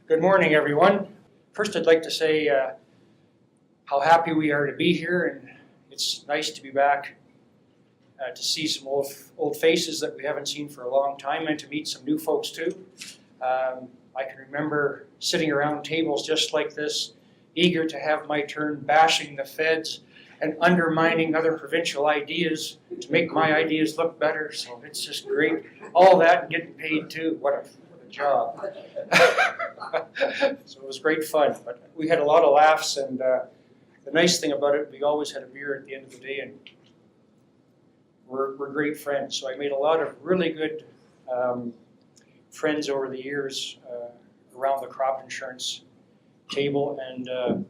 Good morning, everyone. First, I'd like to say how happy we are to be here, and it's nice to be back to see some old faces that we haven't seen for a long time, and to meet some new folks too. I can remember sitting around tables just like this, eager to have my turn bashing the feds and undermining other provincial ideas to make my ideas look better. So it's just great. All that and getting paid too. What a job. So it was great fun. But we had a lot of laughs, and the nice thing about it, we always had a beer at the end of the day, and we're great friends. So I made a lot of really good friends over the years around the crop insurance table, and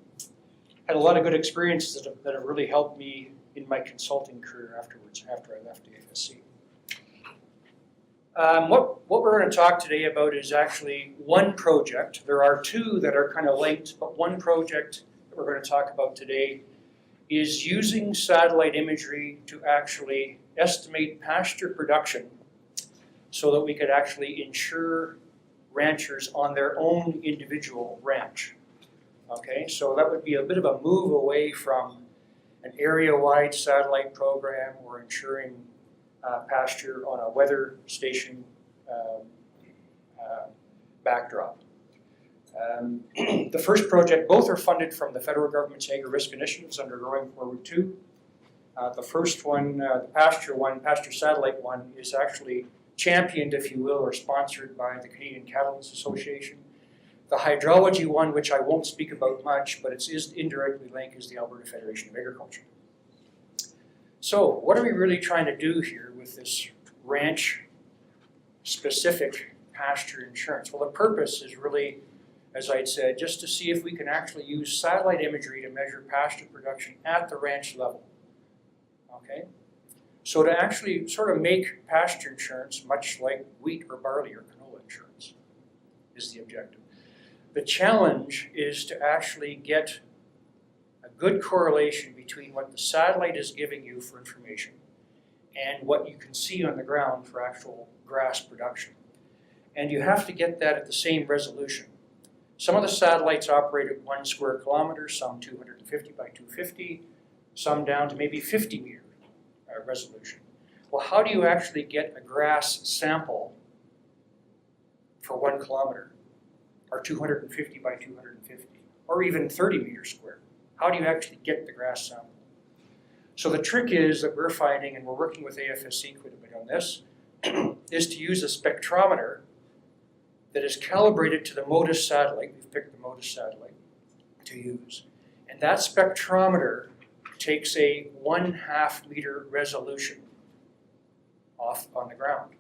had a lot of good experiences that have really helped me in my consulting career afterwards, after I left the AFSC. What we're going to talk today about is actually one project. There are two that are kind of linked, but one project that we're going to talk about today is using satellite imagery to actually estimate pasture production so that we could actually insure ranchers on their own individual ranch. Okay, so that would be a bit of a move away from an area-wide satellite program or ensuring pasture on a weather station backdrop. The first project, both are funded from the federal government's agri-risk initiatives under Growing Forward 2. The first one, the pasture satellite one, is actually championed, if you will, or sponsored by the Canadian Cattlemen's Association. The hydrology one, which I won't speak about much, but it is indirectly linked, is the Alberta Federation of Agriculture. So what are we really trying to do here with this ranch-specific pasture insurance? Well, the purpose is really, as I'd said, just to see if we can actually use satellite imagery to measure pasture production at the ranch level. Okay? So to actually sort of make pasture insurance much like wheat or barley or canola insurance is the objective. The challenge is to actually get a good correlation between what the satellite is giving you for information and what you can see on the ground for actual grass production. And you have to get that at the same resolution. Some of the satellites operate at 1 square kilometer, some 250 by 250, some down to maybe 50 meter resolution. Well, how do you actually get a grass sample for 1 kilometer? Or 250 by 250, or even 30 meters square? How do you actually get the grass sample? So the trick is that we're finding, and we're working with AFSC quite a bit on this, is to use a spectrometer that is calibrated to the MODIS satellite. We've picked the MODIS satellite to use. And that spectrometer takes a 1/2 meter resolution off on the ground.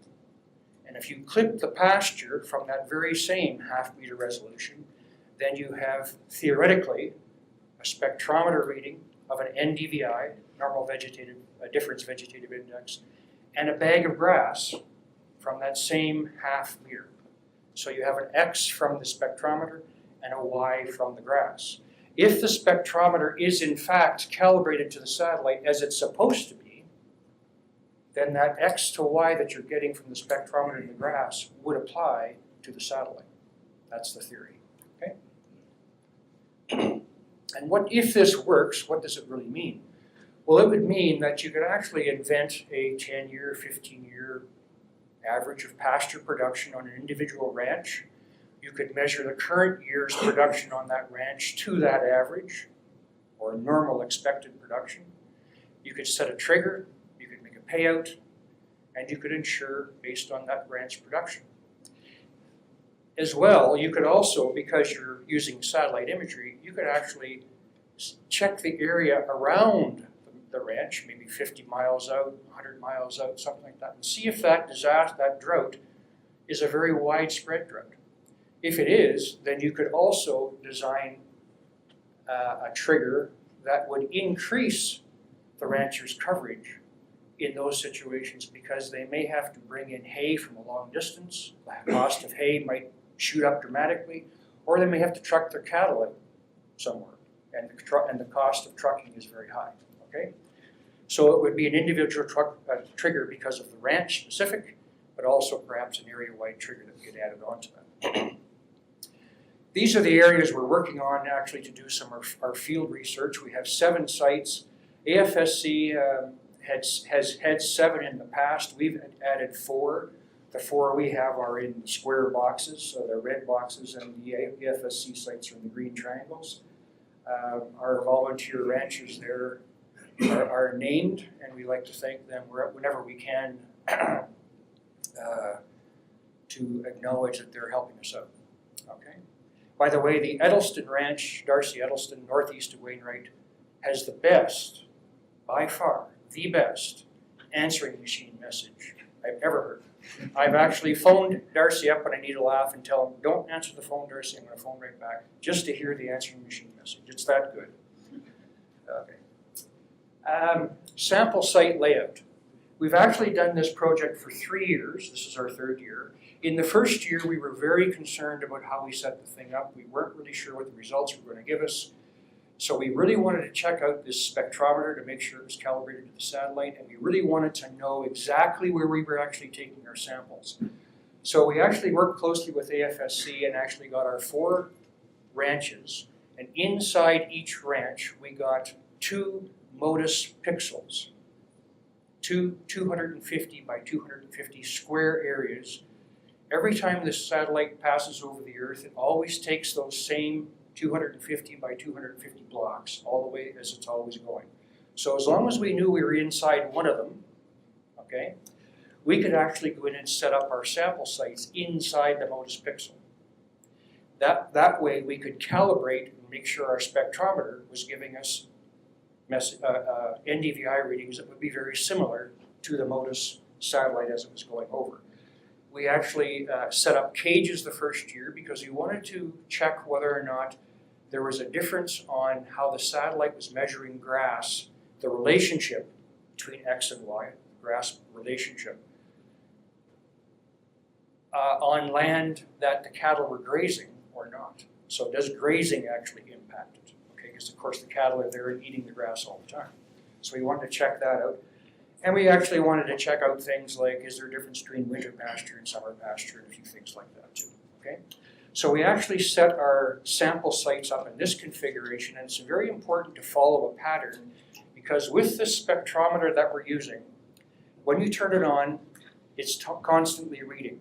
And if you clip the pasture from that very same 1/2 meter resolution, then you have theoretically a spectrometer reading of an NDVI, normal vegetative, difference vegetative index, and a bag of grass from that same 1/2 meter. So you have an X from the spectrometer and a Y from the grass. If the spectrometer is in fact calibrated to the satellite as it's supposed to be, then that X to Y that you're getting from the spectrometer in the grass would apply to the satellite. That's the theory, okay? And what if this works, what does it really mean? Well, it would mean that you could actually invent a 10-year, 15-year average of pasture production on an individual ranch. You could measure the current year's production on that ranch to that average, or normal expected production. You could set a trigger, payout, and you could insure based on that ranch production. As well, you could also, because you're using satellite imagery, you could actually check the area around the ranch, maybe 50 miles out, 100 miles out, something like that, and see if that drought is a very widespread drought. If it is, then you could also design a trigger that would increase the rancher's coverage in those situations, because they may have to bring in hay from a long distance. The cost of hay might shoot up dramatically, or they may have to truck their cattle in somewhere, and the cost of trucking is very high. Okay, so it would be an individual trigger because of the ranch specific, but also perhaps an area-wide trigger that would get added onto that. These are the areas we're working on actually to do some of our field research. We have 7 sites. AFSC has had 7 in the past. We've added 4. The 4 we have are in square boxes, so they're red boxes, and the AFSC sites are in the green triangles. Our volunteer ranches there are named, and we like to thank them whenever we can to acknowledge that they're helping us out. Okay. By the way, the Edelston Ranch, Darcy Edelston, northeast of Wainwright, has the best, by far, the best answering machine message I've ever heard. I've actually phoned Darcy up when I need a laugh and tell him, don't answer the phone, Darcy, I'm going to phone right back, just to hear the answering machine message. It's that good. Okay. Sample site layout. We've actually done this project for 3 years. This is our 3rd year. In the first year, we were very concerned about how we set the thing up. We weren't really sure what the results were going to give us. So we really wanted to check out this spectrometer to make sure it was calibrated to the satellite, and we really wanted to know exactly where we were actually taking our samples. So we actually worked closely with AFSC and actually got our 4 ranches, and inside each ranch we got 2 MODIS pixels, 250 by 250 square areas. Every time this satellite passes over the Earth, it always takes those same 250 by 250 blocks all the way as it's always going. So as long as we knew we were inside one of them, okay, we could actually go in and set up our sample sites inside the MODIS pixel. That way we could calibrate and make sure our spectrometer was giving us NDVI readings that would be very similar to the MODIS satellite as it was going over. We actually set up cages the first year because we wanted to check whether or not there was a difference on how the satellite was measuring grass, the relationship between X and Y, grass relationship, on land that the cattle were grazing or not. So does grazing actually impact it? Okay, because of course the cattle are there and eating the grass all the time. So we wanted to check that out. And we actually wanted to check out things like, is there a difference between winter pasture and summer pasture, and a few things like that too, okay? So we actually set our sample sites up in this configuration, and it's very important to follow a pattern because with the spectrometer that we're using, when you turn it on, it's constantly reading.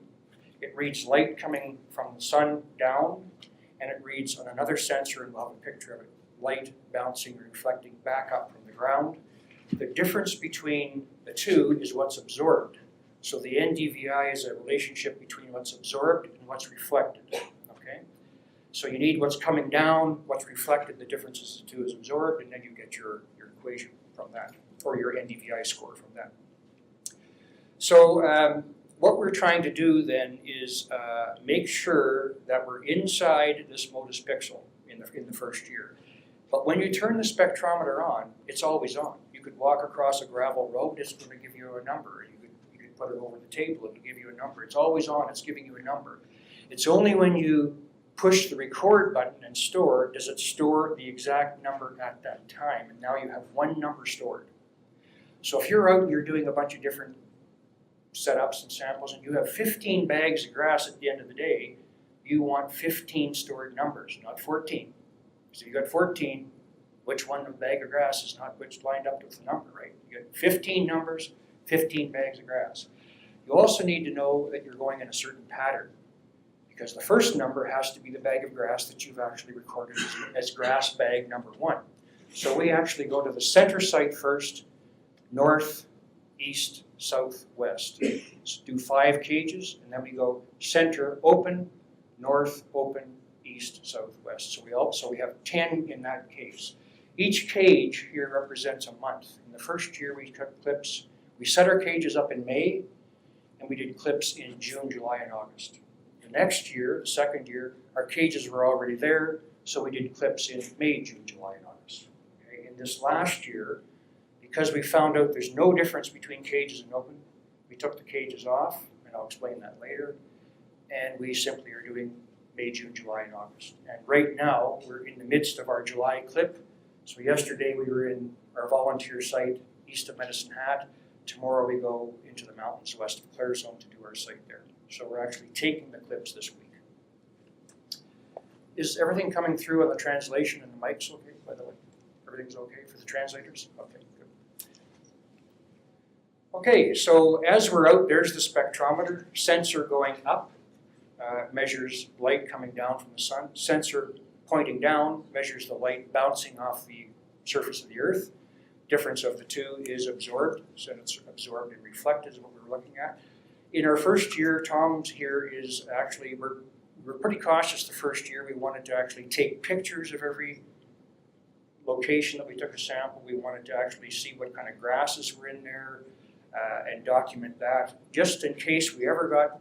It reads light coming from the sun down, and it reads on another sensor, and we'll have a picture of it, light bouncing, reflecting back up from the ground. The difference between the two is what's absorbed. So the NDVI is a relationship between what's absorbed and what's reflected, okay? So you need what's coming down, what's reflected, the difference is the two is absorbed, and then you get your equation from that, or your NDVI score from that. So what we're trying to do then is make sure that we're inside this MODIS pixel in the first year. But when you turn the spectrometer on, it's always on. You could walk across a gravel road, it's going to give you a number. You could put it over the table, it'll give you a number. It's always on, it's giving you a number. It's only when you push the record button and store, does it store the exact number at that time. And now you have one number stored. So if you're out and you're doing a bunch of different setups and samples and you have 15 bags of grass at the end of the day, you want 15 stored numbers, not 14. So you got 14, which one bag of grass is not which lined up with the number, right? You got 15 numbers, 15 bags of grass. You also need to know that you're going in a certain pattern because the first number has to be the bag of grass that you've actually recorded as grass bag number 1. So we actually go to the center site first, north, east, south, west. So do 5 cages, and then we go center, open, north, open, east, south, west. So we have 10 in that case. Each cage here represents a month. In the first year we took clips. We set our cages up in May, and we did clips in June, July, and August. The next year, the second year, our cages were already there, so we did clips in May, June, July, and August. Okay? In this last year, because we found out there's no difference between cages and open, we took the cages off, and I'll explain that later, and we simply are doing May, June, July, and August. And right now, we're in the midst of our July clip. So yesterday we were in our volunteer site east of Medicine Hat. Tomorrow we go into the mountains west of Claresholm to do our site there. So we're actually taking the clips this week. Is everything coming through on the translation and the mics okay, by the way? Everything's okay for the translators? Okay, good. Okay, so as we're out, there's the spectrometer. Sensor going up measures light coming down from the sun. Sensor pointing down measures the light bouncing off the surface of the Earth. Difference of the two is absorbed, so it's absorbed and reflected is what we're looking at. In our first year, Tom's here is actually, we're pretty cautious the first year. We wanted to actually take pictures of every location that we took a sample. We wanted to actually see what kind of grasses were in there and document that. Just in case we ever got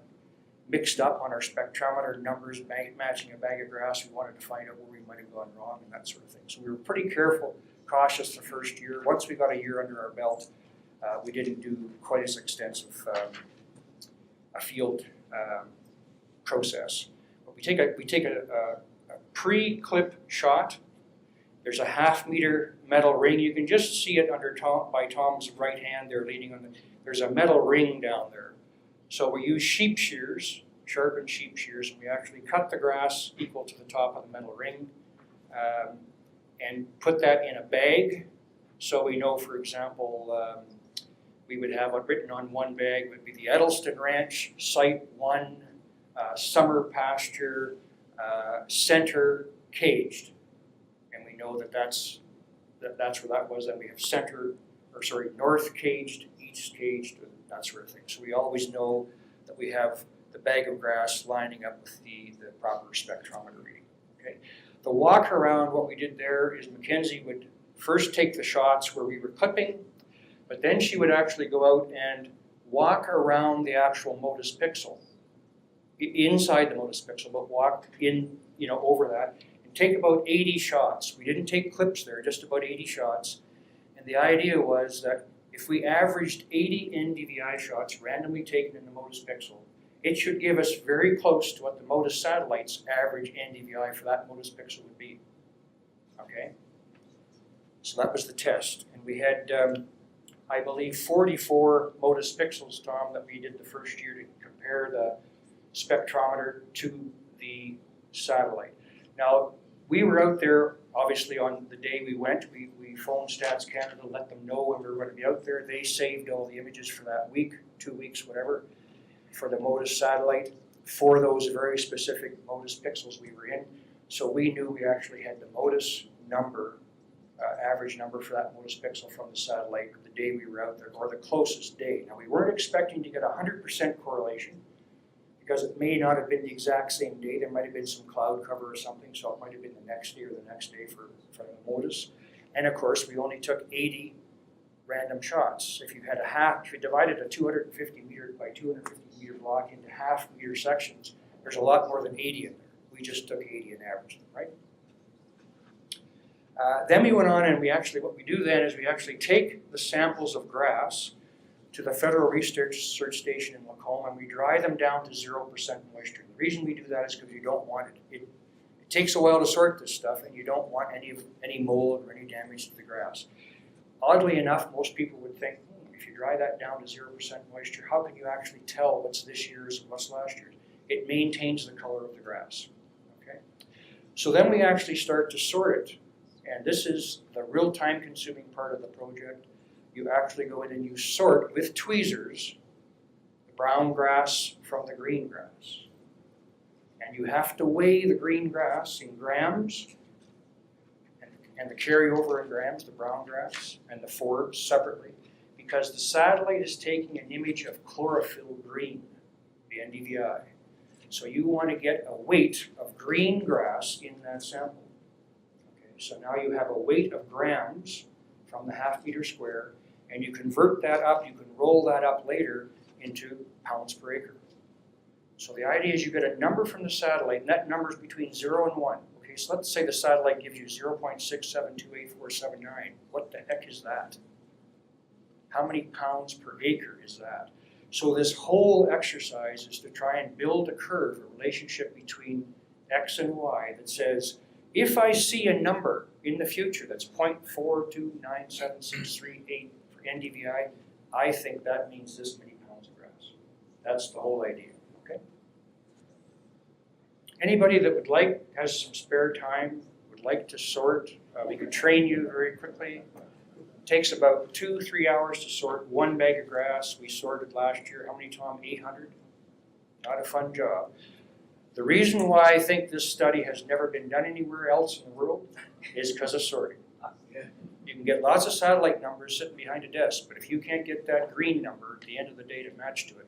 mixed up on our spectrometer numbers matching a bag of grass, we wanted to find out where we might have gone wrong and that sort of thing. So we were pretty careful, cautious the first year. Once we got a year under our belt, we didn't do quite as extensive a field process. But we take a pre-clip shot. There's a 1/2 meter metal ring. You can just see it under by Tom's right hand there leaning on the, there's a metal ring down there. So we use sheep shears, sharpened sheep shears, and we actually cut the grass equal to the top of the metal ring and put that in a bag. So we know, for example, we would have written on one bag would be the Edelston Ranch, Site 1, Summer Pasture, Center Caged. And we know that that's where that was. Then we have North Caged, East Caged, that sort of thing. So we always know that we have the bag of grass lining up with the proper spectrometer reading. Okay. The walk around, what we did there is Mackenzie would first take the shots where we were clipping, but then she would actually go out and walk around the actual Motus pixel, inside the Motus pixel, but walk in, over that, and take about 80 shots. We didn't take clips there, just about 80 shots. And the idea was that if we averaged 80 NDVI shots randomly taken in the Motus pixel, it should give us very close to what the Motus satellite's average NDVI for that Motus pixel would be. Okay? So that was the test. And we had, I believe, 44 Motus pixels, Tom, that we did the first year to compare the spectrometer to the satellite. Now, we were out there, obviously, on the day we went. We phoned Stats Canada, let them know when we were going to be out there. They saved all the images for that week, 2 weeks, whatever, for the Motus satellite, for those very specific Motus pixels we were in. So we knew we actually had the Motus number, average number for that Motus pixel from the satellite the day we were out there, or the closest day. Now, we weren't expecting to get 100% correlation, because it may not have been the exact same day. There might have been some cloud cover or something, so it might have been the next day or the next day for the Motus. And of course, we only took 80 random shots. If you divided a 250 meter by 250 meter block into 1/2 meter sections, there's a lot more than 80 in there. We just took 80 and averaged them, right? Then we went on and what we do then is we actually take the samples of grass to the Federal Research Station in Lacombe, and we dry them down to 0% moisture. The reason we do that is because you don't want it. It takes a while to sort this stuff, and you don't want any mold or any damage to the grass. Oddly enough, most people would think, if you dry that down to 0% moisture, how can you actually tell what's this year's and what's last year's? It maintains the color of the grass. Okay? So then we actually start to sort it, and this is the real time-consuming part of the project. You actually go in and you sort with tweezers the brown grass from the green grass. And you have to weigh the green grass in grams and the carryover in grams, the brown grass, and the forbs separately, because the satellite is taking an image of chlorophyll green, the NDVI. So you want to get a weight of green grass in that sample. Okay, so now you have a weight of grams from the 1/2 meter square, and you convert that up, you can roll that up later into pounds per acre. So the idea is you get a number from the satellite, and that number is between 0 and 1. Okay, so let's say the satellite gives you 0.67288479. What the heck is that? How many pounds per acre is that? So this whole exercise is to try and build a curve, a relationship between X and Y that says, if I see a number in the future that's 0.4297638 for NDVI, I think that means this many pounds of grass. That's the whole idea, okay? Anybody that would like, has some spare time, would like to sort, we could train you very quickly. It takes about 2-3 hours to sort 1 bag of grass. We sorted last year, how many, Tom? 800? Not a fun job. The reason why I think this study has never been done anywhere else in the world is because of sorting. You can get lots of satellite numbers sitting behind a desk, but if you can't get that green number at the end of the day to match to it,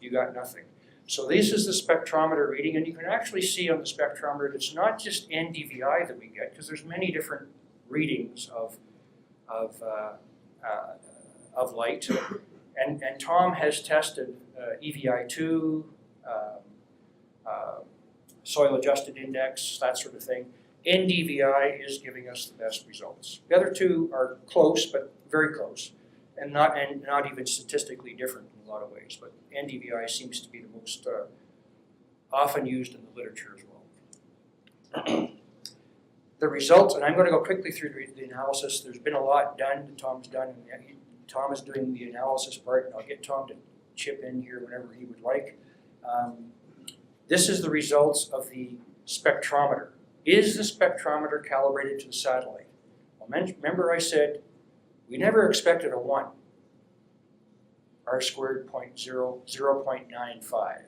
you got nothing. So this is the spectrometer reading, and you can actually see on the spectrometer it's not just NDVI that we get, because there's many different readings of light. And Tom has tested EVI2, soil adjusted index, that sort of thing. NDVI is giving us the best results. The other two are close, but very close, and not even statistically different in a lot of ways. But NDVI seems to be the most often used in the literature as well. The results, and I'm going to go quickly through the analysis. There's been a lot done that Tom's done, and Tom is doing the analysis part, and I'll get Tom to chip in here whenever he would like. This is the results of the spectrometer. Is the spectrometer calibrated to the satellite? Well, remember I said we never expected a 1. R squared 0.95.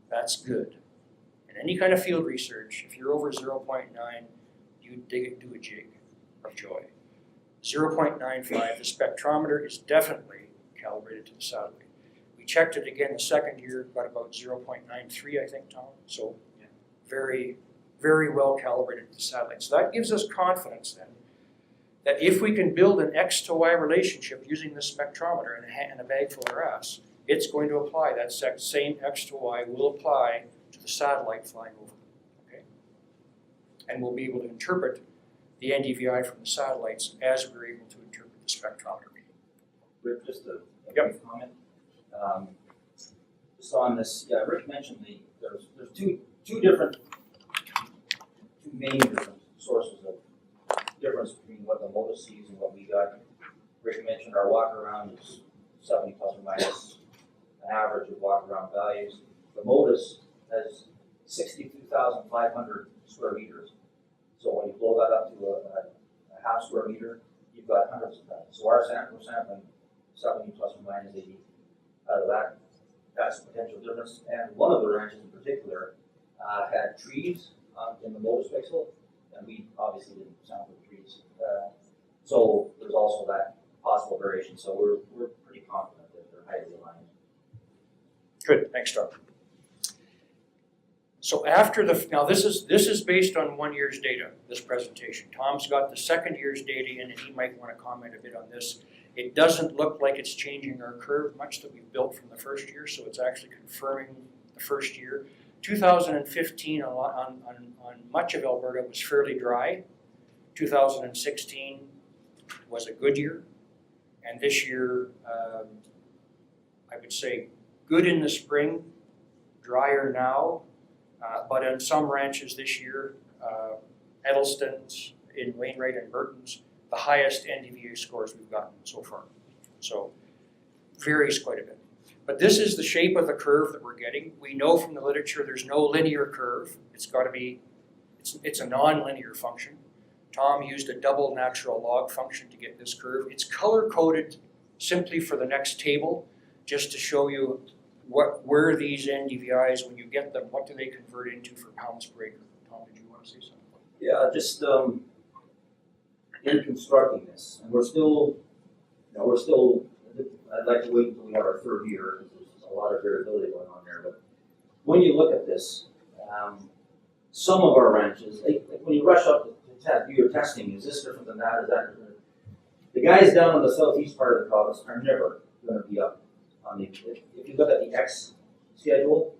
That's good. In any kind of field research, if you're over 0.9, you do a jig of joy. 0.95, the spectrometer is definitely calibrated to the satellite. We checked it again the second year, got about 0.93, I think, Tom. So very, very well calibrated to the satellite. So that gives us confidence then that if we can build an X to Y relationship using this spectrometer and a bag full of grass, it's going to apply. That same X to Y will apply to the satellite flying over. Okay? And we'll be able to interpret the NDVI from the satellites as we're able to interpret the spectrometer reading. Rick, just a brief comment. Just on this, Rick mentioned there's two main different sources of difference between what the Modus sees and what we got. Rick mentioned our walk around is 70 plus or minus an average of walk around values. The Modus has 62,500 square meters. So when you blow that up to a half square meter, you've got hundreds of that. So our sample, we're sampling 70 plus or minus 80 out of that. That's a potential difference. And one of the ranches in particular had trees in the Modus pixel, and we obviously didn't sample the trees. So there's also that possible variation. So we're pretty confident that they're highly aligned. Good, thanks, Tom. So after now this is based on 1 year's data, this presentation. Tom's got the second year's data in, and he might want to comment a bit on this. It doesn't look like it's changing our curve much that we've built from the first year, so it's actually confirming the first year. 2015 on much of Alberta was fairly dry. 2016 was a good year, and this year I would say good in the spring, drier now. But in some ranches this year, Edelston's, in Wainwright and Burton's, the highest NDVA scores we've gotten so far. So varies quite a bit. But this is the shape of the curve that we're getting. We know from the literature there's no linear curve. It's got to be, it's a non-linear function. Tom used a double natural log function to get this curve. It's color-coded simply for the next table, just to show you where these NDVIs, when you get them, what do they convert into for pounds per acre? Tom, did you want to say something? Yeah, just in constructing this, and we're still, I'd like to wait until we have our third year, because there's a lot of variability going on there, but when you look at this, some of our ranches, like when you rush up to do your testing, is this different than that, is that different? The guys down in the southeast part of the province are never going to be up on the, if you look at the X schedule,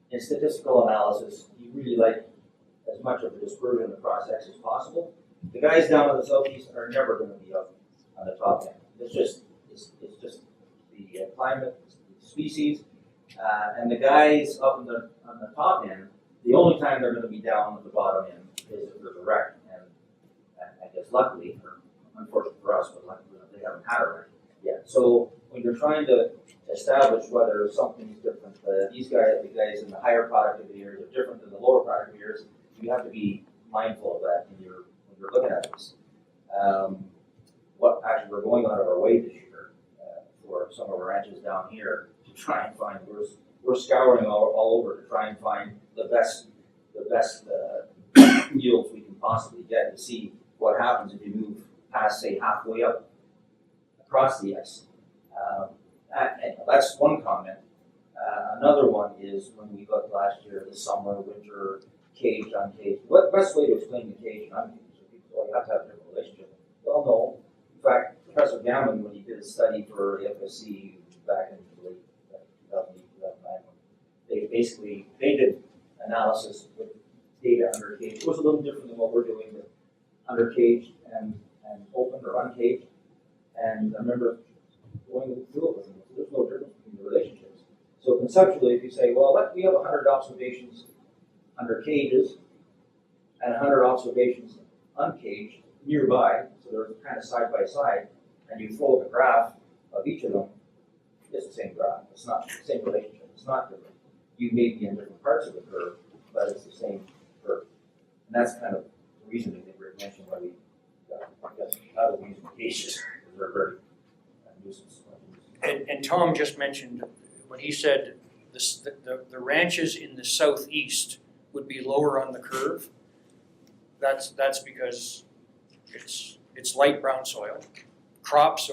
in statistical analysis, you really like as much of the dispersion across X as possible. The guys down in the southeast are never going to be up on the top end. It's just the climate, the species, and the guys up on the top end. The only time they're going to be down at the bottom end is if there's a wreck, and I guess luckily, or unfortunately for us, but luckily they haven't had a wreck yet. So when you're trying to establish whether something's different. The guys in the higher productivity areas are different than the lower productivity areas. You have to be mindful of that when you're looking at this. What actually we're going out of our way this year for some of our ranches down here to try and find. We're scouring all over to try and find the best yields we can possibly get to see what happens if you move past, say, halfway up across the ice. And that's one comment. Another one is when we looked last year, the summer, winter, caged, uncaged. What best way to explain the caged and uncaged? So people, well, you have to have a different relationship. Well, no. In fact, Professor Gammon, when he did a study for the FSC back in the late 2008, 2009, they did analysis with data under caged. It was a little different than what we're doing with under caged and open or uncaged. And I remember going through it with them. There's no difference between the relationships. So conceptually, if you say, well, we have 100 observations under cages and 100 observations uncaged nearby, so they're kind of side by side, and you throw up a graph of each of them, it's the same graph. It's not the same relationship. It's not different. You may be in different parts of the curve, but it's the same curve. And that's kind of the reason I think Rick mentioned why we got out of using cages. They're very nuisance. And Tom just mentioned when he said the ranches in the southeast would be lower on the curve. That's because it's light brown soil. Crops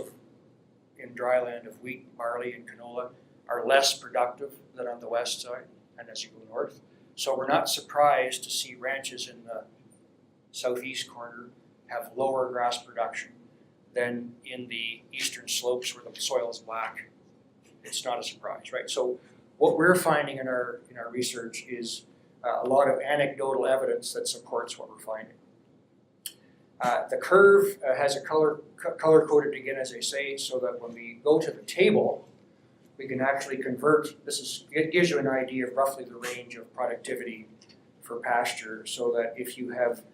in dry land of wheat, barley, and canola are less productive than on the west side and as you go north. So we're not surprised to see ranches in the southeast corner have lower grass production than in the eastern slopes where the soil is black. It's not a surprise, right? So what we're finding in our research is a lot of anecdotal evidence that supports what we're finding. The curve has a color coded again, as I say, so that when we go to the table, we can actually convert. It gives you an idea of roughly the range of productivity for pasture, so that if you have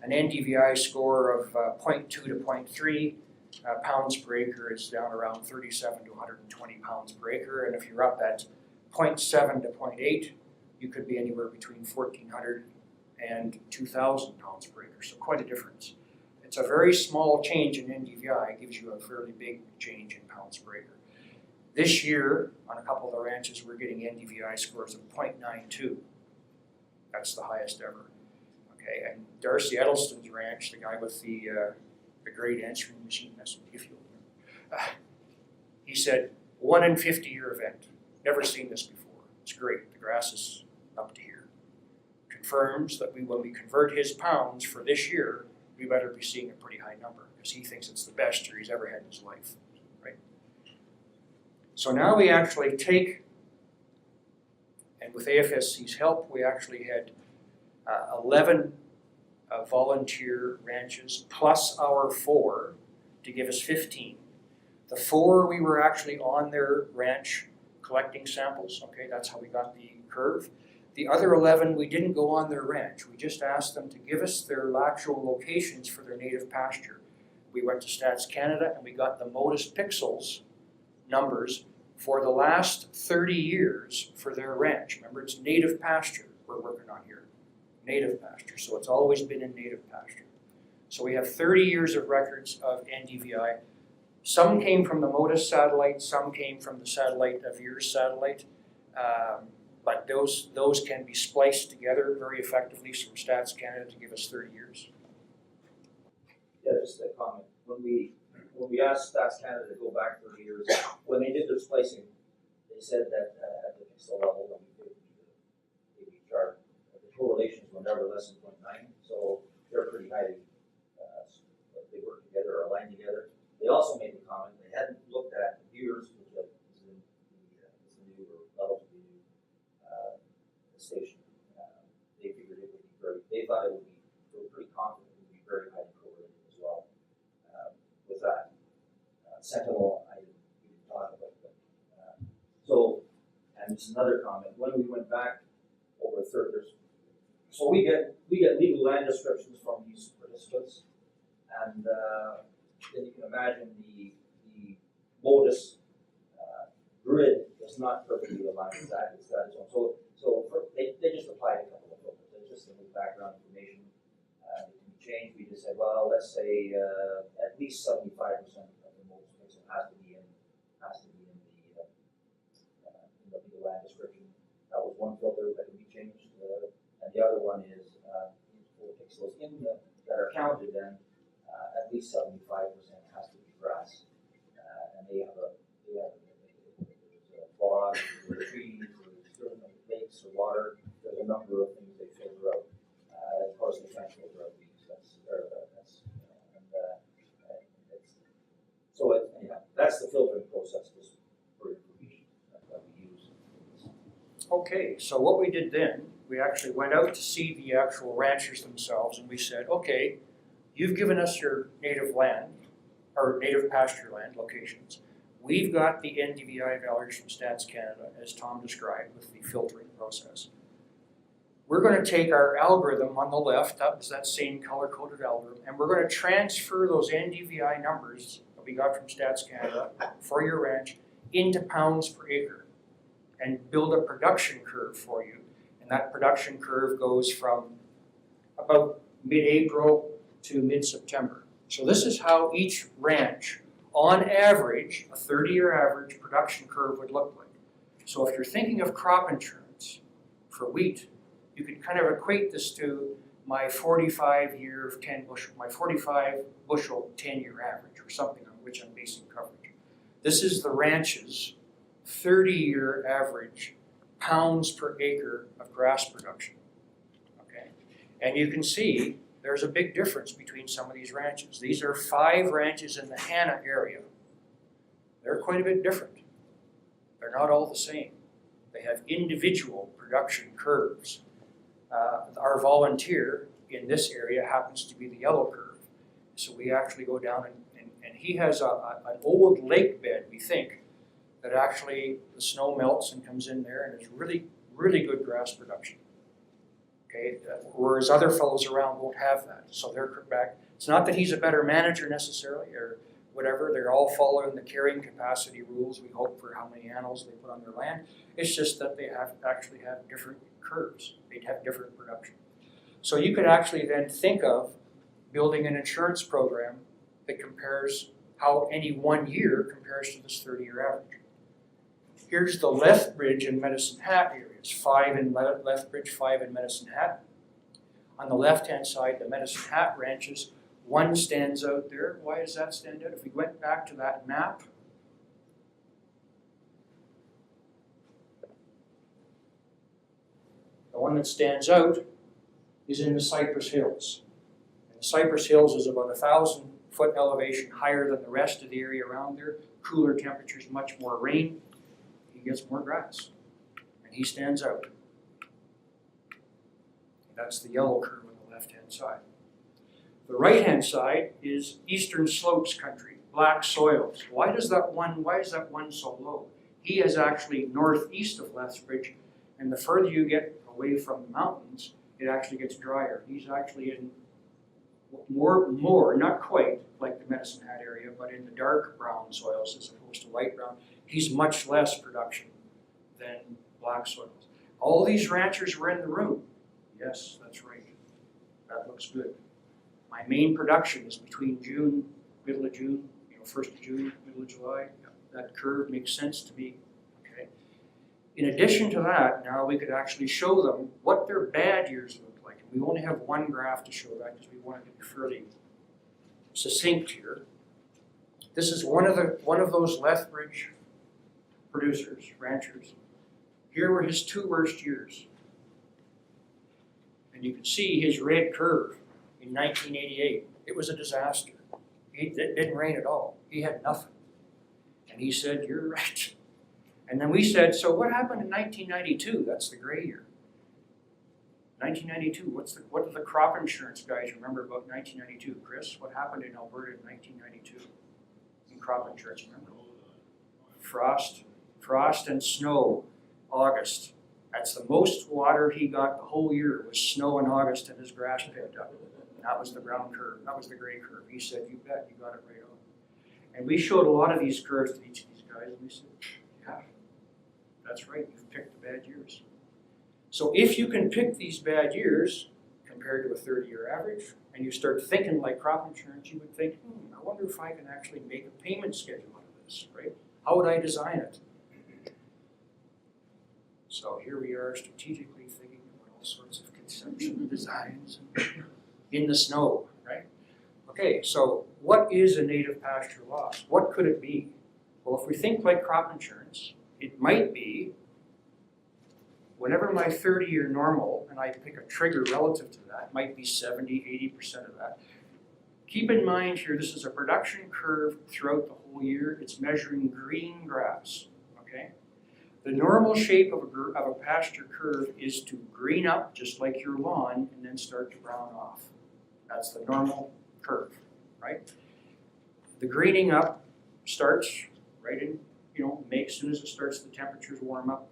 an NDVI score of 0.2 to 0.3 pounds per acre is down around 37 to 120 pounds per acre, and if you're up at 0.7 to 0.8, you could be anywhere between 1,400 and 2,000 pounds per acre, so quite a difference. It's a very small change in NDVI. It gives you a fairly big change in pounds per acre. This year, on a couple of the ranches, we're getting NDVI scores of 0.92. That's the highest ever. Okay, and Darcy Edelston's ranch, the guy with the great answering machine, if you he said, 1 in 50-year event. Never seen this before. It's great. The grass is up to here. Confirms that when we convert his pounds for this year, we better be seeing a pretty high number because he thinks it's the best year he's ever had in his life, right? So now we actually take, and with AFSC's help, we actually had 11 volunteer ranches plus our 4 to give us 15. The 4 we were actually on their ranch collecting samples. Okay, that's how we got the curve. The other 11 we didn't go on their ranch. We just asked them to give us their actual locations for their native pasture. We went to Stats Canada and we got the modus pixels numbers for the last 30 years for their ranch. Remember, it's native pasture we're working on here. Native pasture, so it's always been in native pasture. So we have 30 years of records of NDVI. Some came from the MODIS satellite, some came from the satellite of Veer's satellite, but those can be spliced together very effectively from Stats Canada to give us 30 years. Yeah, just a comment. When we asked Stats Canada to go back 30 years, when they did their splicing, they said that at the pixel level, when we did the chart, the correlations were never less than 0.9, so they're pretty highly, they work together or align together. They also made the comment they hadn't looked at Veer's, which is the new or relatively new station. They figured it would be very, they thought it would be, they were pretty confident it would be very highly correlated as well with that. Sentinel, I didn't talk about, but and it's another comment. When we went back over a third, so we get legal land descriptions from these participants, and then you can imagine the MODIS grid is not perfectly aligned exactly. It's got its own. They just applied a couple of filters. It's just a little background information. It can be changed. We just said, well, let's say at least 75% of the mold space has to be in the legal land description. That was one filter that can be changed, and the other one is for pixels that are counted. Then at least 75% has to be grass, and they have a bog, trees, lakes, or water. There's a number of things they filter out. Of course, they can't filter out weeds. That's the filtering process just for information that we use. Okay, so what we did then, we actually went out to see the actual ranchers themselves, and we said, okay, you've given us your native land, or native pasture land locations. We've got the NDVI values from Stats Canada, as Tom described, with the filtering process. We're going to take our algorithm on the left, that was that same color-coded algorithm, and we're going to transfer those NDVI numbers that we got from Stats Canada for your ranch into pounds per acre and build a production curve for you. And that production curve goes from about mid-April to mid-September. So this is how each ranch, on average, a 30-year average production curve would look like. So if you're thinking of crop insurance for wheat, you could kind of equate this to my 45 bushel 10-year average, or something on which I'm basing coverage. This is the ranch's 30-year average pounds per acre of grass production. Okay, and you can see there's a big difference between some of these ranches. These are 5 ranches in the Hanna area. They're quite a bit different. They're not all the same. They have individual production curves. Our volunteer in this area happens to be the yellow curve. So we actually go down and he has an old lake bed, we think, that actually the snow melts and comes in there, and it's really, really good grass production. Okay, whereas other fellows around won't have that. So they're back. It's not that he's a better manager necessarily or whatever. They're all following the carrying capacity rules, we hope, for how many animals they put on their land. It's just that they actually have different curves. They'd have different production. So you could actually then think of building an insurance program that compares how any one year compares to this 30-year average. Here's the Lethbridge and Medicine Hat areas, 5 in Lethbridge, 5 in Medicine Hat. On the left-hand side, the Medicine Hat ranches, one stands out there. Why does that stand out? If we went back to that map, the one that stands out is in the Cypress Hills. And the Cypress Hills is about 1,000-foot elevation higher than the rest of the area around there. Cooler temperatures, much more rain. He gets more grass, and he stands out. That's the yellow curve on the left-hand side. The right-hand side is Eastern Slopes country, black soils. Why is that one so low? He is actually northeast of Lethbridge, and the further you get away from the mountains, it actually gets drier. He's actually in more, not quite like the Medicine Hat area, but in the dark brown soils as opposed to light brown. He's much less production than black soils. All these ranchers were in the room. Yes, that's right. That looks good. My main production is between June, middle of June, 1st of June, middle of July. That curve makes sense to me. Okay. In addition to that, now we could actually show them what their bad years look like. We only have one graph to show that because we wanted to be fairly succinct here. This is one of those Lethbridge producers, ranchers. Here were his 2 worst years. And you can see his red curve in 1988. It was a disaster. It didn't rain at all. He had nothing. And he said, "You're right." And then we said, "So what happened in 1992? That's the gray year. 1992, what do the crop insurance guys remember about 1992? Chris, what happened in Alberta in 1992 in crop insurance, remember? Frost and snow, August. That's the most water he got the whole year was snow in August, and his grass picked up. That was the brown curve. That was the gray curve. He said, "You bet, you got it right on." And we showed a lot of these curves to each of these guys, and we said, "Yeah, That's right, you've picked the bad years. So if you can pick these bad years compared to a 30-year average, and you start thinking like crop insurance, you would think, I wonder if I can actually make a payment schedule out of this, right? How would I design it? So here we are strategically thinking about all sorts of conception designs in the snow, right? Okay, so what is a native pasture loss? What could it be? Well, if we think like crop insurance, it might be whenever my 30-year normal, and I pick a trigger relative to that, might be 70, 80% of that. Keep in mind here, this is a production curve throughout the whole year. It's measuring green grass, okay? The normal shape of a pasture curve is to green up, just like your lawn, and then start to brown off. That's the normal curve, right? The greening up starts right in, May. As soon as it starts, the temperatures warm up.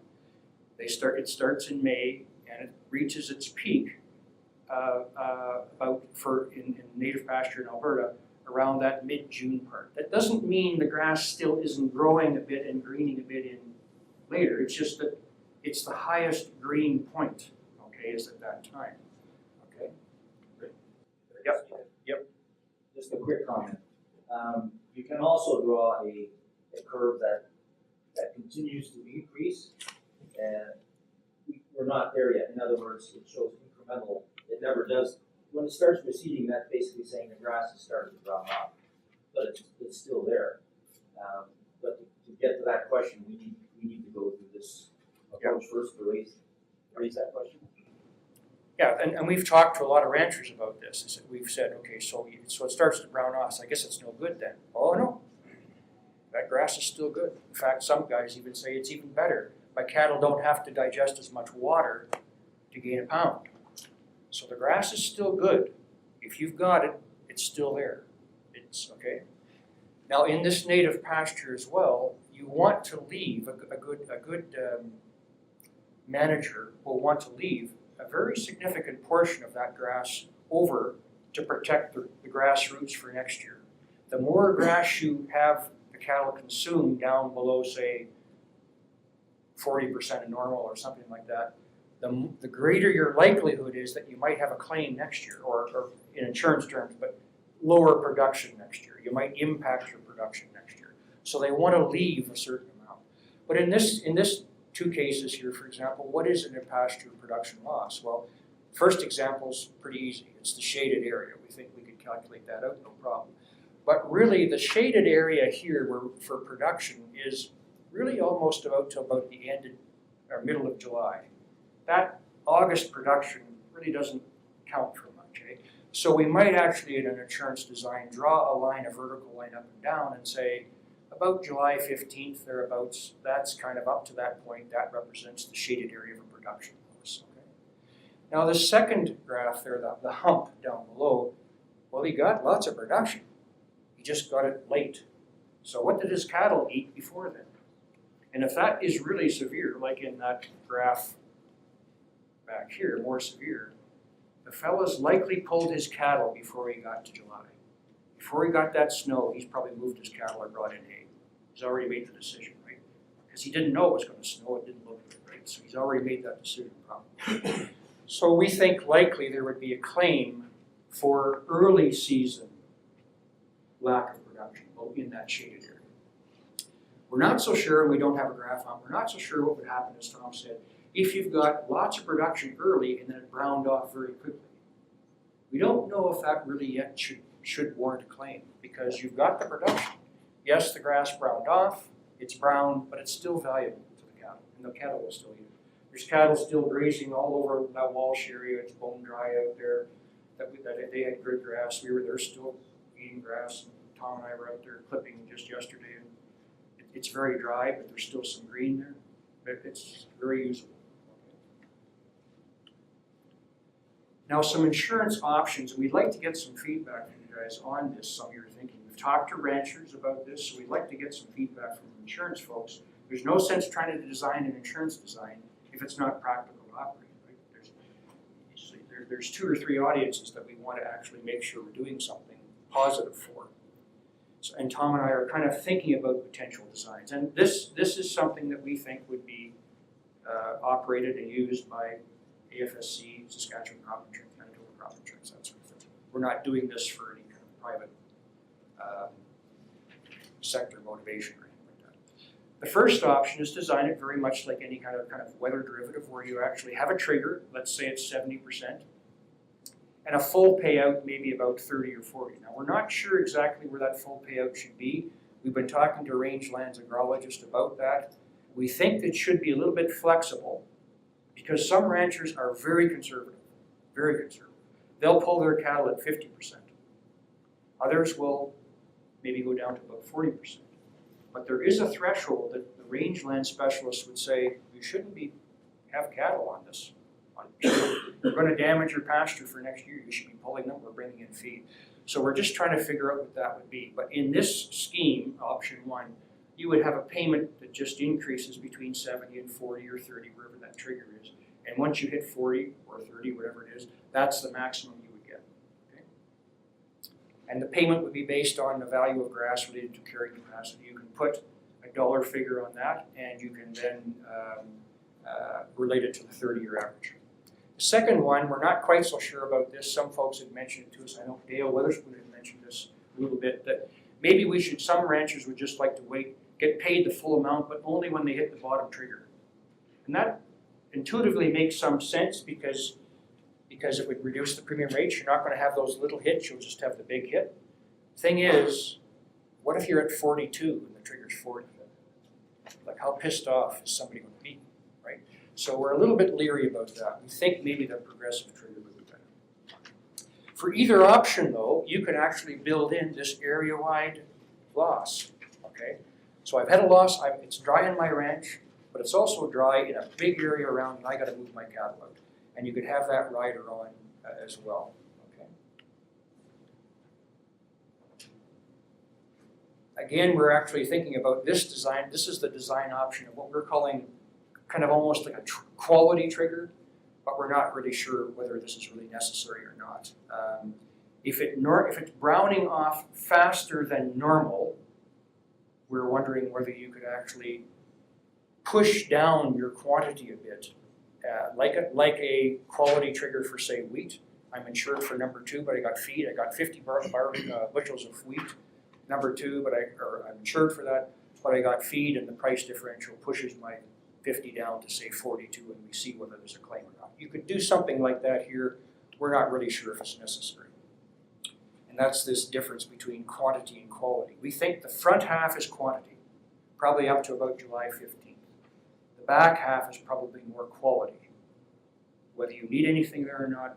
It starts in May, and it reaches its peak in native pasture in Alberta around that mid-June part. That doesn't mean the grass still isn't growing a bit and greening a bit in later. It's just that it's the highest green point, okay, is at that time. Okay? Yep. Just a quick comment. You can also draw a curve that continues to increase, and we're not there yet. In other words, it shows incremental. It never does. When it starts receding, that's basically saying the grass is starting to brown off, but it's still there. But to get to that question, we need to go through this approach first to raise that question. Yeah, and we've talked to a lot of ranchers about this. We've said, okay, so it starts to brown off, so I guess it's no good then. Oh no, that grass is still good. In fact, some guys even say it's even better. My cattle don't have to digest as much water to gain a pound. So the grass is still good. If you've got it, it's still there. It's okay. Now in this native pasture as well, you want to leave a good manager will want to leave a very significant portion of that grass over to protect the grass roots for next year. The more grass you have the cattle consume down below, say, 40% of normal or something like that, the greater your likelihood is that you might have a claim next year, or in insurance terms, but lower production next year. You might impact your production next year. So they want to leave a certain amount. But in this two cases here, for example, what is a pasture production loss? Well, first example is pretty easy. It's the shaded area. We think we could calculate that out, no problem. But really, the shaded area here for production is really almost about the end or middle of July. That August production really doesn't count for much. Eh? So we might actually, in an insurance design, draw a vertical line up and down and say, about July 15th, thereabouts, that's kind of up to that point, that represents the shaded area of a production loss. Okay? Now the second graph there, the hump down below, well, he got lots of production. He just got it late. So what did his cattle eat before then? And if that is really severe, like in that graph back here, more severe, the fella's likely pulled his cattle before he got to July. Before he got that snow, he's probably moved his cattle or brought in hay. He's already made the decision, right? Because he didn't know it was going to snow, it didn't look good, right? So he's already made that decision probably. So we think likely there would be a claim for early season lack of production in that shaded area. We're not so sure, and we don't have a graph on, we're not so sure what would happen, as Tom said, if you've got lots of production early and then it browned off very quickly. We don't know if that really yet should warrant a claim, because you've got the production. Yes, the grass browned off, it's brown, but it's still valuable to the cattle, and the cattle will still eat it. There's cattle still grazing all over that Walsh area, it's bone dry out there, that they had good grass. We were there still eating grass, and Tom and I were out there clipping just yesterday, and it's very dry, but there's still some green there. It's very usable. Now, some insurance options. We'd like to get some feedback from you guys on this, some of your thinking. We've talked to ranchers about this, so we'd like to get some feedback from insurance folks. There's no sense trying to design an insurance design if it's not practical to operate. Right? There's 2 or 3 audiences that we want to actually make sure we're doing something positive for. And Tom and I are kind of thinking about potential designs. And this is something that we think would be operated and used by AFSC, Saskatchewan Crop Insurance, Manitoba Crop Insurance, that sort of thing. We're not doing this for any kind of private sector motivation or anything like that. The first option is design it very much like any kind of weather derivative where you actually have a trigger, let's say it's 70%, and a full payout maybe about 30 or 40. Now we're not sure exactly where that full payout should be. We've been talking to a rangelands agrologist about that. We think it should be a little bit flexible because some ranchers are very conservative, very conservative. They'll pull their cattle at 50%. Others will maybe go down to about 40%. But there is a threshold that the rangeland specialists would say, you shouldn't have cattle on this. You're going to damage your pasture for next year. You should be pulling them or bringing in feed. So we're just trying to figure out what that would be. But in this scheme, option 1, you would have a payment that just increases between 70 and 40 or 30, wherever that trigger is. And once you hit 40 or 30, whatever it is, that's the maximum you would get. Okay? And the payment would be based on the value of grass related to carrying capacity. You can put a dollar figure on that, and you can then relate it to the 30-year average. The second one, we're not quite so sure about this. Some folks have mentioned it to us. I know Dale Witherspoon had mentioned this a little bit, that maybe some ranchers would just like to get paid the full amount, but only when they hit the bottom trigger. And that intuitively makes some sense because it would reduce the premium rates. You're not going to have those little hits, you'll just have the big hit. Thing is, what if you're at 42 and the trigger's 40? Like, how pissed off is somebody going to be, right? So we're a little bit leery about that. We think maybe the progressive trigger would be better. For either option, though, you can actually build in this area-wide loss, okay? So I've had a loss, it's dry in my ranch, but it's also dry in a big area around, and I got to move my cattle out. And you could have that rider on as well, okay? Again, we're actually thinking about this design. This is the design option of what we're calling kind of almost like a quality trigger, but we're not really sure whether this is really necessary or not. If it's browning off faster than normal, we're wondering whether you could actually push down your quantity a bit, like a quality trigger for, say, wheat. I'm insured for number 2, but I got feed. I got 50 bushels of wheat, number 2, but I'm insured for that, but I got feed, and the price differential pushes my 50 down to, say, 42, and we see whether there's a claim or not. You could do something like that here. We're not really sure if it's necessary. And that's this difference between quantity and quality. We think the front half is quantity, probably up to about July 15th. The back half is probably more quality. Whether you need anything there or not,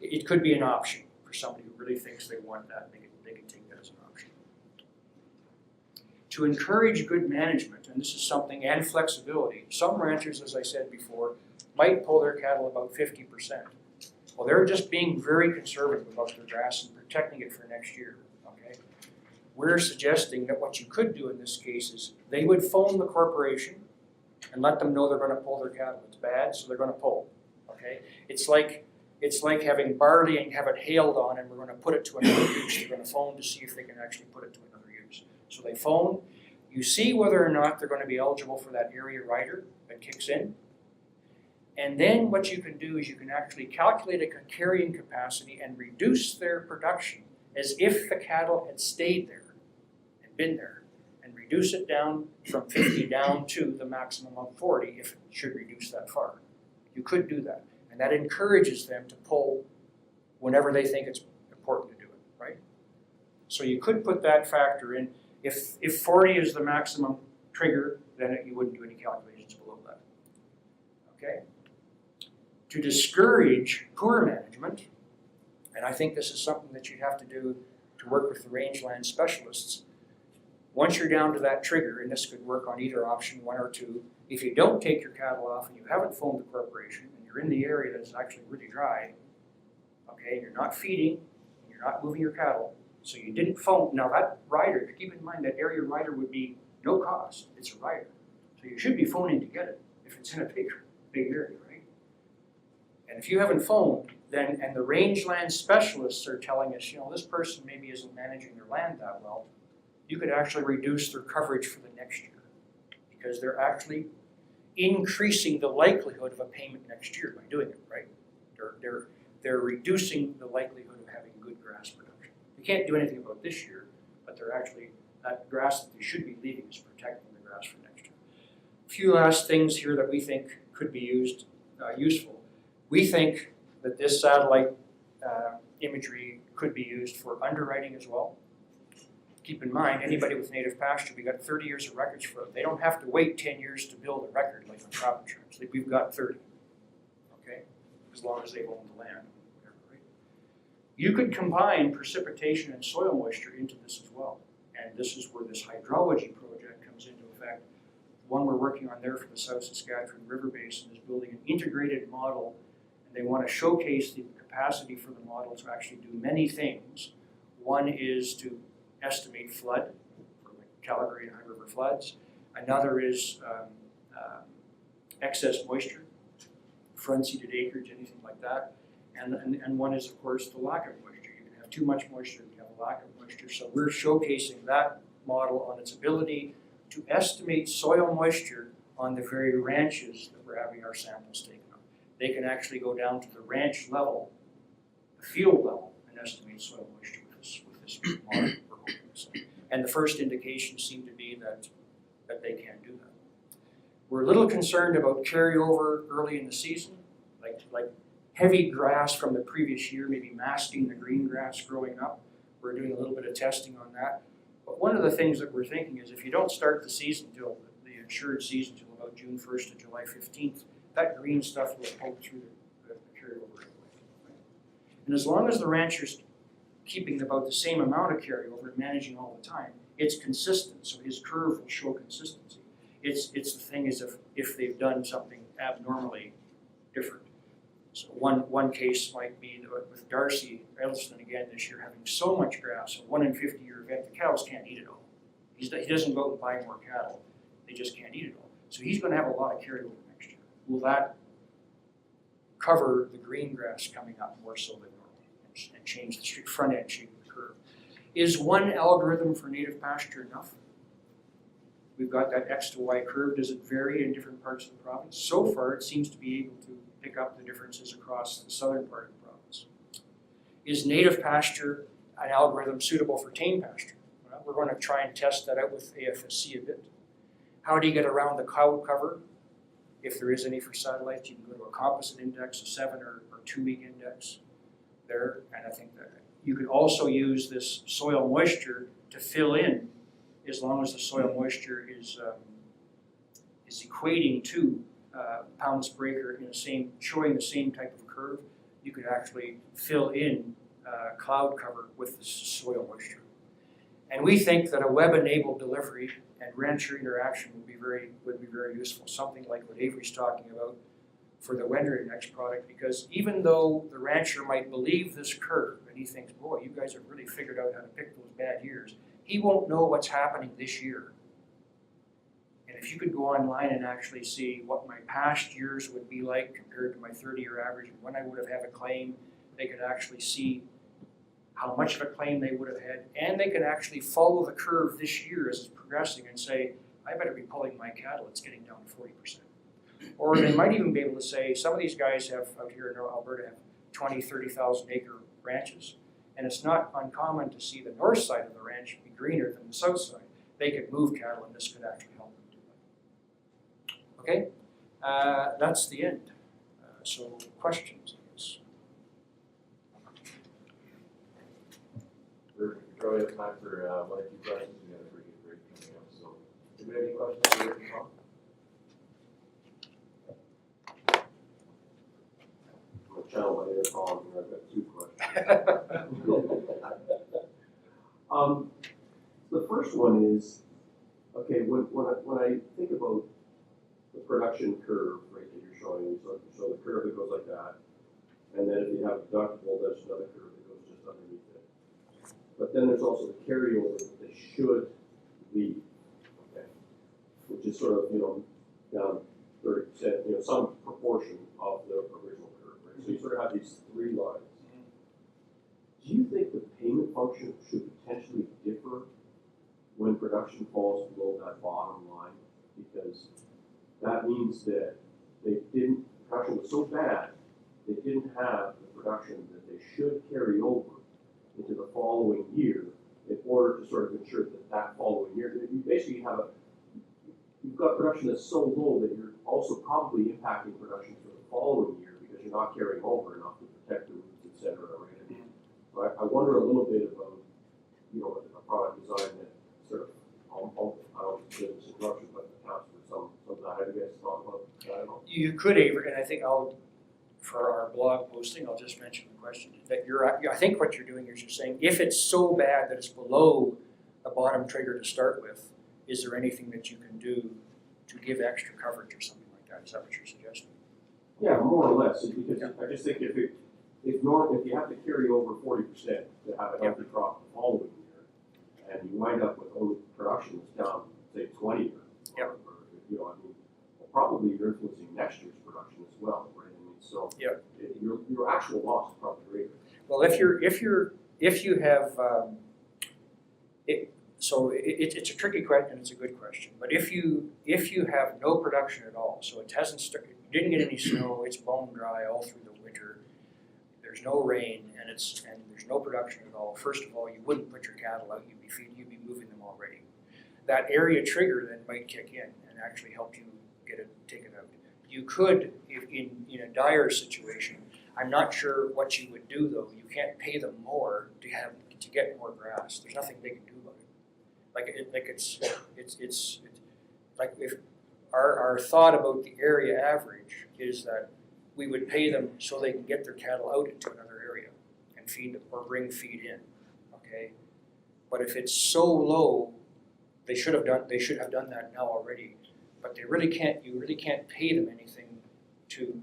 it could be an option for somebody who really thinks they want that. They can take that as an option. To encourage good management, and this is something, and flexibility, some ranchers, as I said before, might pull their cattle about 50%. Well, they're just being very conservative about their grass and protecting it for next year, okay? We're suggesting that what you could do in this case is they would phone the corporation and let them know they're going to pull their cattle. It's bad, so they're going to pull, okay? It's like having barley and have it hailed on, and we're going to put it to another use. They're going to phone to see if they can actually put it to another use. So they phone. You see whether or not they're going to be eligible for that area rider that kicks in. And then what you can do is you can actually calculate a carrying capacity and reduce their production as if the cattle had stayed there and been there, and reduce it down from 50 down to the maximum of 40 if it should reduce that far. You could do that. And that encourages them to pull whenever they think it's important to do it, right? So you could put that factor in. If 40 is the maximum trigger, then you wouldn't do any calculations below that, okay? To discourage poor management, and I think this is something that you'd have to do to work with the rangeland specialists, once you're down to that trigger, and this could work on either option 1 or 2, if you don't take your cattle off and you haven't phoned the corporation, and you're in the area that's actually really dry, okay, and you're not feeding, and you're not moving your cattle, so you didn't phone. Now that rider, keep in mind that area rider would be no cost, it's a rider. So you should be phoning to get it if it's in a big area, right? And if you haven't phoned, then, and the rangeland specialists are telling us, this person maybe isn't managing their land that well, you could actually reduce their coverage for the next year because they're actually increasing the likelihood of a payment next year by doing it, right? They're reducing the likelihood of having good grass production. They can't do anything about this year, but they're actually, that grass that they should be leaving is protecting the grass for next year. A few last things here that we think could be useful. We think that this satellite imagery could be used for underwriting as well. Keep in mind, anybody with native pasture, we got 30 years of records for them. They don't have to wait 10 years to build a record like on crop insurance. We've got 30, okay? As long as they've owned the land. Right? You could combine precipitation and soil moisture into this as well. And this is where this hydrology project comes into effect. The one we're working on there for the South Saskatchewan River Basin is building an integrated model, and they want to showcase the capacity for the model to actually do many things. One is to estimate flood for like Calgary and High River floods. Another is excess moisture, front-seated acreage, anything like that. And one is, of course, the lack of moisture. You can have too much moisture, you can have a lack of moisture. So we're showcasing that model on its ability to estimate soil moisture on the very ranches that we're having our samples taken on. They can actually go down to the ranch level, the field level, and estimate soil moisture with this model. And the first indications seem to be that they can do that. We're a little concerned about carryover early in the season, like heavy grass from the previous year, maybe masking the green grass growing up. We're doing a little bit of testing on that. But one of the things that we're thinking is if you don't start the season till the insured season till about June 1st to July 15th, that green stuff will poke through the carryover. And as long as the rancher's keeping about the same amount of carryover and managing all the time, it's consistent, so his curve will show consistency. It's the thing is if they've done something abnormally different. So one case might be with Darcy Elston again this year having so much grass, a 1 in 50-year event, the cows can't eat it all. He doesn't go out and buy more cattle, they just can't eat it all. So he's going to have a lot of carryover next year. Will that cover the green grass coming up more so than normal and change the front end shape of the curve? Is one algorithm for native pasture enough? We've got that X to Y curve. Does it vary in different parts of the province? So far, it seems to be able to pick up the differences across the southern part of the province. Is native pasture an algorithm suitable for tame pasture? Well, we're going to try and test that out with AFSC a bit. How do you get around the cow cover? If there is any for satellites, you can go to a composite index, a 7 or 2-week index there. And I think that you could also use this soil moisture to fill in, as long as the soil moisture is equating to pounds per acre in showing the same type of curve. You could actually fill in cloud cover with the soil moisture. And we think that a web-enabled delivery and rancher interaction would be very useful. Something like what Avery's talking about for the Winter Index product, because even though the rancher might believe this curve and he thinks, boy, you guys have really figured out how to pick those bad years, he won't know what's happening this year. And if you could go online and actually see what my past years would be like compared to my 30-year average and when I would have had a claim, they could actually see how much of a claim they would have had, and they could actually follow the curve this year as it's progressing and say, I better be pulling my cattle, it's getting down to 40%. Or they might even be able to say, some of these guys have out here in Alberta have 20, 30,000 acre ranches, and it's not uncommon to see the north side of the ranch be greener than the south side. They could move cattle, and this could actually help them do that. Okay, that's the end. So questions, I guess. We're probably have time for one or two questions. We got a pretty good break coming up. So, do we have any questions for Tom? I'll channel my inner Tom here. I've got 2 questions. The first one is, okay, when I think about the production curve, right, that you're showing, so the curve that goes like that, and then if you have deductible, there's another curve that goes just underneath it. But then there's also the carryover that they should leave, okay, which is sort of, down 30%, some proportion of the original curve, right? So you sort of have these 3 lines. Do you think the payment function should potentially differ when production falls below that bottom line? Because that means that production was so bad, they didn't have the production that they should carry over into the following year in order to sort of ensure that that following year, you basically you've got production that's so low that you're also probably impacting production for the following year because you're not carrying over enough to protect the roots, et cetera, right? I mean, so I wonder a little bit about, a product design that sort of, I don't say this interruption, but accounts for some of that. Have you guys thought about that at all? You could, Avery, and I think for our blog posting, I'll just mention the question, that I think what you're doing is you're saying, if it's so bad that it's below the bottom trigger to start with, is there anything that you can do to give extra coverage or something like that? Is that what you're suggesting? Yeah, more or less, because I just think if you have to carry over 40% to have a healthy crop the following year, and you wind up with only production that's down, say, 20 or probably you're influencing next year's production as well, right? I mean, so your actual loss is probably greater. Well, if you have it's a tricky question. It's a good question. But if you have no production at all, so it hasn't started, you didn't get any snow, it's bone dry all through the winter. There's no rain, and there's no production at all. First of all, you wouldn't put your cattle out. You'd be moving them already. That area trigger then might kick in and actually help you take it out. You could, if in a dire situation. I'm not sure what you would do though. You can't pay them more to get more grass. There's nothing they can do about it. It's like if our thought about the area average is that we would pay them so they can get their cattle out into another area and feed or bring feed in. Okay, but if it's so low, they should have done that now already. But they really can't. You really can't pay them anything to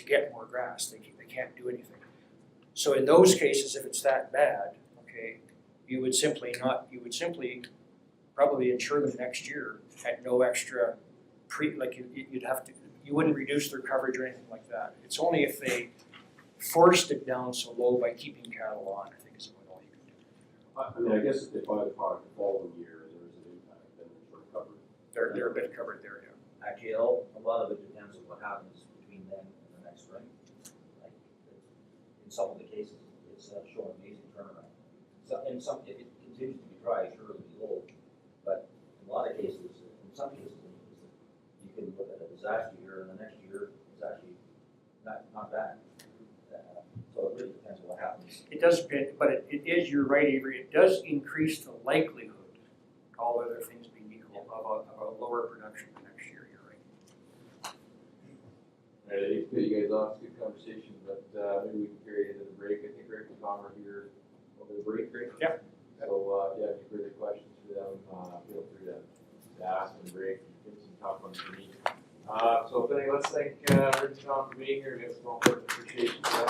get more grass. They can't do anything. So in those cases, if it's that bad, okay, you would simply probably insure them next year at no extra you wouldn't reduce their coverage or anything like that. It's only if they forced it down so low by keeping cattle on, I think is all you can do. I mean, I guess if they buy the product the following year and there is an impact, then they're sort of covered. They're a bit covered there, yeah. Actually, a lot of it depends on what happens between then and the next spring. Like, in some of the cases, it's showing amazing turnaround. So, if it continues to be dry, sure it'll be low. But in a lot of cases, in some cases, you can look at a disaster year, and the next year is actually not bad. So it really depends on what happens. It does, but it is. You're right, Avery. It does increase the likelihood, all other things being equal, of a lower production the next year. You're right. All right, I need to cut you guys off. It's a good conversation, but maybe we can carry it into the break. I think Rick and Tom are here over the break, right? Yeah. So if you have any further questions for them, feel free to ask them the break. Get some top ones for me. So if anything, let's thank Rick and Tom for being here. We have some more appreciation for that.